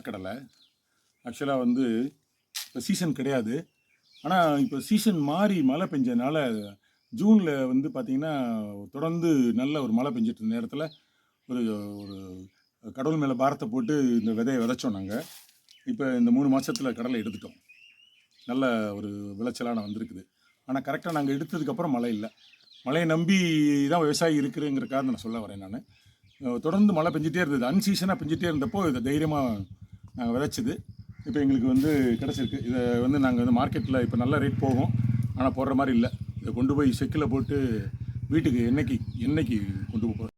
நிலக்கடலை. ஆக்சுவலாக வந்து இப்போ சீசன் கிடையாது. ஆனால் இப்போ சீசன் மாறி மழை பெஞ்சதுனால ஜூனில் வந்து பார்த்திங்கன்னா தொடர்ந்து நல்ல ஒரு மழை பெஞ்சிட்டு இருந்த நேரத்தில் ஒரு ஒரு கடவுள் மேலே பாரத்தை போட்டு இந்த விதையை விதைச்சோம் நாங்கள். இப்போ இந்த 3 மாதத்தில் கடலை எடுத்துட்டோம். நல்ல ஒரு விளைச்சலான வந்திருக்குது. ஆனால் கரெக்டாக நாங்கள் எடுத்ததுக்கப்புறம் மழை இல்லை. மழையை நம்பி தான் விவசாயி இருக்குதுங்கிறக்காக நான் சொல்ல வரேன். நான் தொடர்ந்து மழை பெஞ்சிட்டே இருந்தது, அன்சீசனாக பெஞ்சிட்டே இருந்தப்போ இதை தைரியமாக நாங்கள் விதைச்சிது. இப்போ எங்களுக்கு வந்து கிடச்சிருக்கு. இதை வந்து நாங்கள் வந்து மார்க்கெட்டில் இப்போ நல்ல ரேட் போகும், ஆனால் போடுற மாதிரி இல்லை. இதை கொண்டு போய் செக்கில் போட்டு வீட்டுக்கு எண்ணெய்க்கு கொண்டு போகிறோம்.